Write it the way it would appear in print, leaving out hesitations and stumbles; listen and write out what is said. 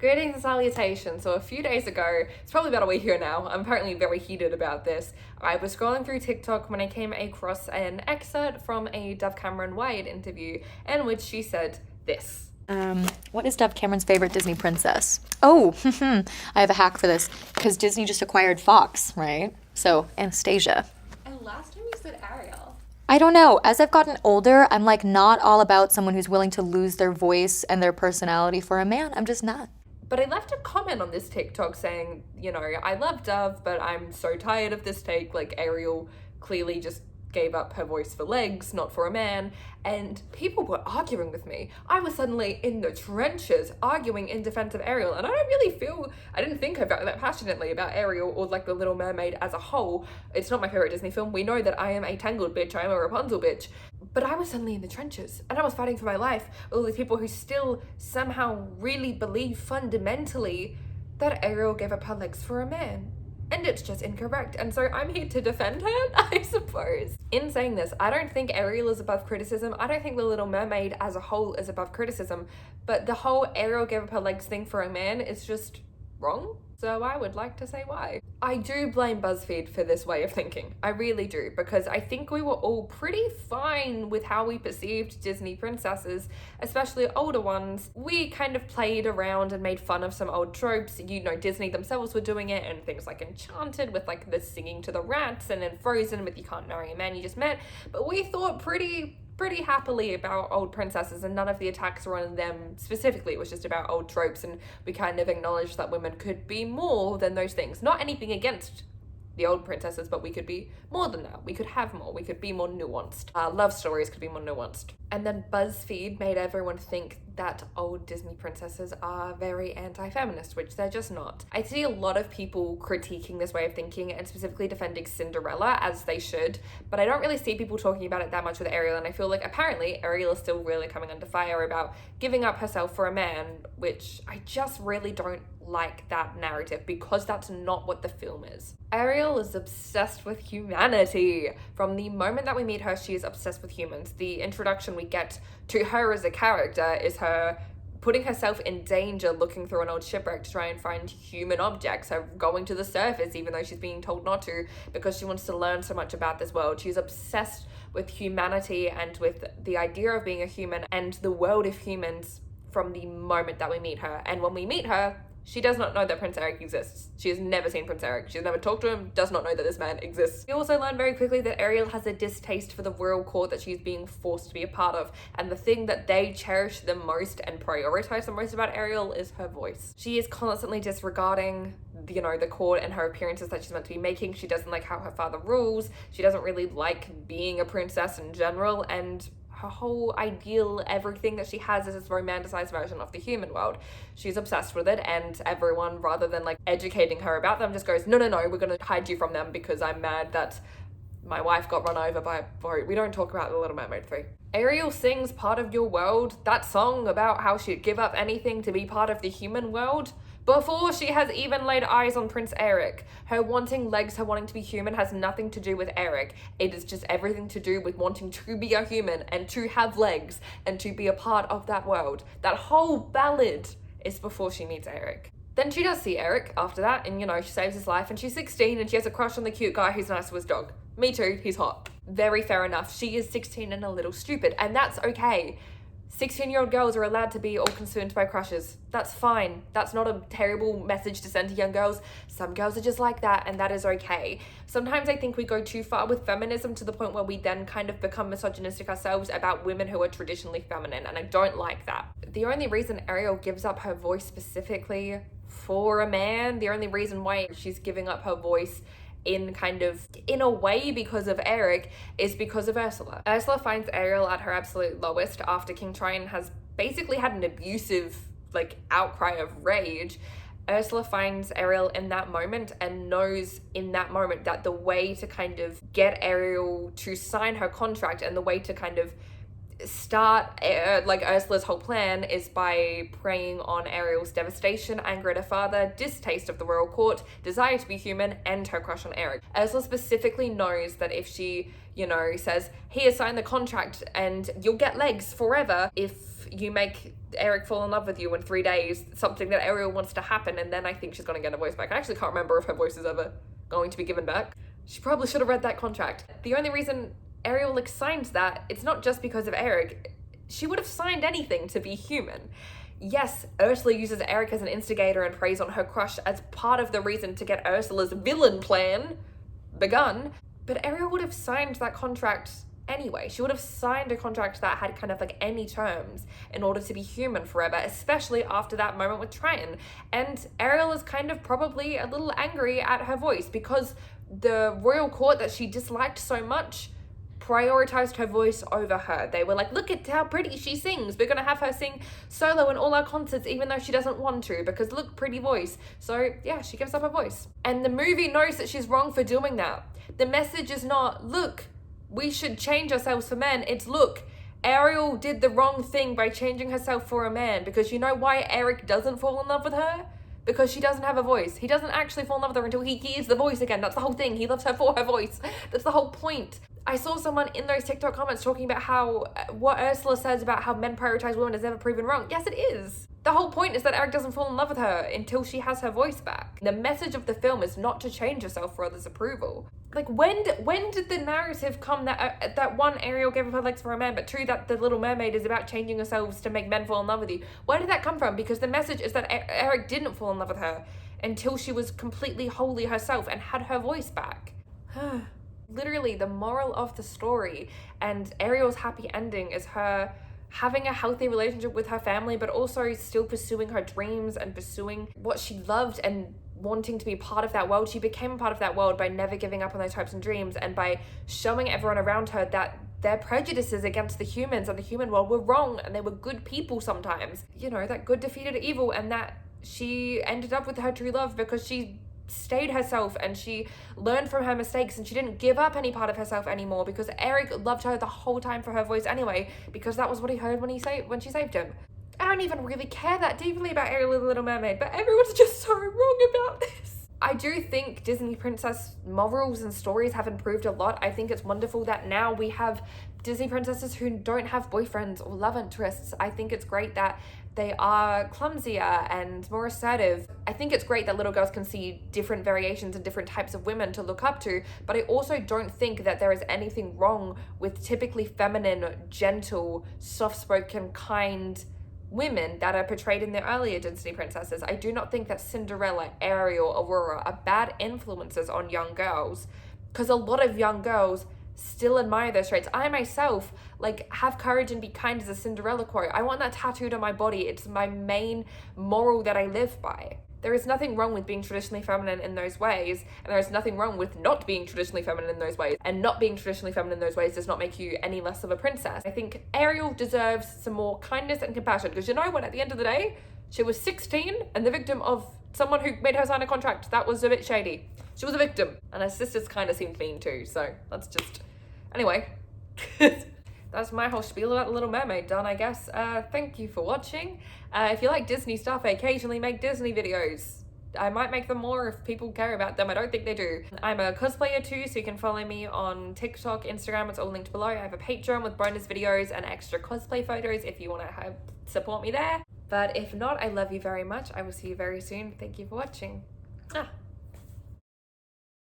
Greetings and salutations. So a few days ago, it's probably about a week ago now, I'm apparently very heated about this. I was scrolling through TikTok when I came across an excerpt from a Dove Cameron Wade interview in which she said this. What is Dove Cameron's favorite Disney princess? Oh, I have a hack for this, because Disney just acquired Fox, right? So, Anastasia. And last time you said Ariel. I don't know. As I've gotten older, I'm like not all about someone who's willing to lose their voice and their personality for a man. I'm just not. But I left a comment on this TikTok saying, I love Dove, but I'm so tired of this take. Like, Ariel clearly just gave up her voice for legs, not for a man. And people were arguing with me. I was suddenly in the trenches arguing in defense of Ariel. And I didn't think about that passionately about Ariel or like The Little Mermaid as a whole. It's not my favorite Disney film. We know that I am a Tangled bitch. I am a Rapunzel bitch. But I was suddenly in the trenches and I was fighting for my life with all these people who still somehow really believe fundamentally that Ariel gave up her legs for a man. And it's just incorrect. And so I'm here to defend her, I suppose. In saying this, I don't think Ariel is above criticism. I don't think The Little Mermaid as a whole is above criticism. But the whole Ariel gave up her legs thing for a man is just wrong. So I would like to say why. I do blame BuzzFeed for this way of thinking. I really do, because I think we were all pretty fine with how we perceived Disney princesses, especially older ones. We kind of played around and made fun of some old tropes. Disney themselves were doing it, and things like Enchanted with like the singing to the rats, and then Frozen with you can't marry a man you just met. But we thought pretty happily about old princesses, and none of the attacks were on them specifically. It was just about old tropes, and we kind of acknowledged that women could be more than those things. Not anything against the old princesses, but we could be more than that. We could have more. We could be more nuanced. Love stories could be more nuanced. And then BuzzFeed made everyone think that old Disney princesses are very anti-feminist, which they're just not. I see a lot of people critiquing this way of thinking and specifically defending Cinderella, as they should, but I don't really see people talking about it that much with Ariel, and I feel like apparently Ariel is still really coming under fire about giving up herself for a man, which I just really don't like that narrative, because that's not what the film is. Ariel is obsessed with humanity. From the moment that we meet her, she is obsessed with humans. The introduction we get to her as a character is her putting herself in danger looking through an old shipwreck to try and find human objects, her going to the surface even though she's being told not to, because she wants to learn so much about this world. She's obsessed with humanity and with the idea of being a human and the world of humans from the moment that we meet her. And when we meet her, she does not know that Prince Eric exists. She has never seen Prince Eric. She's never talked to him, does not know that this man exists. We also learn very quickly that Ariel has a distaste for the royal court that she's being forced to be a part of. And the thing that they cherish the most and prioritize the most about Ariel is her voice. She is constantly disregarding the court and her appearances that she's meant to be making. She doesn't like how her father rules. She doesn't really like being a princess in general, and her whole ideal, everything that she has is this romanticized version of the human world. She's obsessed with it, and everyone, rather than like educating her about them, just goes, no, we're gonna hide you from them because I'm mad that my wife got run over by a boat. We don't talk about The Little Mermaid 3. Ariel sings Part of Your World, that song about how she'd give up anything to be part of the human world, before she has even laid eyes on Prince Eric. Her wanting legs, her wanting to be human has nothing to do with Eric. It is just everything to do with wanting to be a human and to have legs and to be a part of that world. That whole ballad is before she meets Eric. Then she does see Eric after that, and she saves his life, and she's 16 and she has a crush on the cute guy who's nice to his dog. Me too, he's hot. Very fair enough. She is 16 and a little stupid, and that's okay. 16-year-old girls are allowed to be all consumed by crushes. That's fine. That's not a terrible message to send to young girls. Some girls are just like that, and that is okay. Sometimes I think we go too far with feminism to the point where we then kind of become misogynistic ourselves about women who are traditionally feminine, and I don't like that. The only reason Ariel gives up her voice specifically for a man, the only reason why she's giving up her voice in a way because of Eric is because of Ursula. Ursula finds Ariel at her absolute lowest after King Triton has basically had an abusive outcry of rage. Ursula finds Ariel in that moment and knows in that moment that the way to kind of get Ariel to sign her contract and the way to kind of start Ursula's whole plan is by preying on Ariel's devastation, anger at her father, distaste of the royal court, desire to be human, and her crush on Eric. Ursula specifically knows that if she, says, here, sign the contract and you'll get legs forever, if you make Eric fall in love with you in 3 days, something that Ariel wants to happen, and then I think she's going to get her voice back. I actually can't remember if her voice is ever going to be given back. She probably should have read that contract. The only reason Ariel signs that, it's not just because of Eric. She would have signed anything to be human. Yes, Ursula uses Eric as an instigator and preys on her crush as part of the reason to get Ursula's villain plan begun, but Ariel would have signed that contract anyway. She would have signed a contract that had kind of like any terms in order to be human forever, especially after that moment with Triton. And Ariel is kind of probably a little angry at her voice because the royal court that she disliked so much prioritized her voice over her. They were like, look at how pretty she sings. We're gonna have her sing solo in all our concerts even though she doesn't want to because look, pretty voice. So yeah, she gives up her voice. And the movie knows that she's wrong for doing that. The message is not, look, we should change ourselves for men. It's, look, Ariel did the wrong thing by changing herself for a man, because you know why Eric doesn't fall in love with her? Because she doesn't have a voice. He doesn't actually fall in love with her until he hears the voice again. That's the whole thing. He loves her for her voice. That's the whole point. I saw someone in those TikTok comments talking about how what Ursula says about how men prioritize women is never proven wrong. Yes, it is. The whole point is that Eric doesn't fall in love with her until she has her voice back. The message of the film is not to change yourself for others' approval. Like, when did the narrative come that that one, Ariel gave up her legs for a man, but two, that the Little Mermaid is about changing yourselves to make men fall in love with you? Where did that come from? Because the message is that Eric didn't fall in love with her until she was completely wholly herself and had her voice back. Literally, the moral of the story and Ariel's happy ending is her having a healthy relationship with her family, but also still pursuing her dreams and pursuing what she loved and wanting to be part of that world. She became a part of that world by never giving up on those hopes and dreams, and by showing everyone around her that their prejudices against the humans and the human world were wrong, and they were good people sometimes. You know, that good defeated evil, and that she ended up with her true love because she stayed herself and she learned from her mistakes, and she didn't give up any part of herself anymore because Eric loved her the whole time for her voice anyway, because that was what he heard when she saved him. I don't even really care that deeply about Ariel and the Little Mermaid, but everyone's just so wrong about this. I do think Disney princess morals and stories have improved a lot. I think it's wonderful that now we have Disney princesses who don't have boyfriends or love interests. I think it's great that they are clumsier and more assertive. I think it's great that little girls can see different variations and different types of women to look up to, but I also don't think that there is anything wrong with typically feminine, gentle, soft-spoken, kind women that are portrayed in the earlier Disney princesses. I do not think that Cinderella, Ariel, Aurora are bad influences on young girls, because a lot of young girls still admire those traits. I myself, have courage and be kind as a Cinderella quote. I want that tattooed on my body. It's my main moral that I live by. There is nothing wrong with being traditionally feminine in those ways, and there is nothing wrong with not being traditionally feminine in those ways, and not being traditionally feminine in those ways does not make you any less of a princess. I think Ariel deserves some more kindness and compassion, because you know what, at the end of the day, she was 16 and the victim of someone who made her sign a contract that was a bit shady. She was a victim, and her sisters kind of seemed mean too, so that's just... Anyway, that's my whole spiel about The Little Mermaid done, I guess. Thank you for watching. If you like Disney stuff, I occasionally make Disney videos. I might make them more if people care about them. I don't think they do. I'm a cosplayer too, so you can follow me on TikTok, Instagram, it's all linked below. I have a Patreon with bonus videos and extra cosplay photos if you want to support me there. But if not, I love you very much. I will see you very soon. Thank you for watching.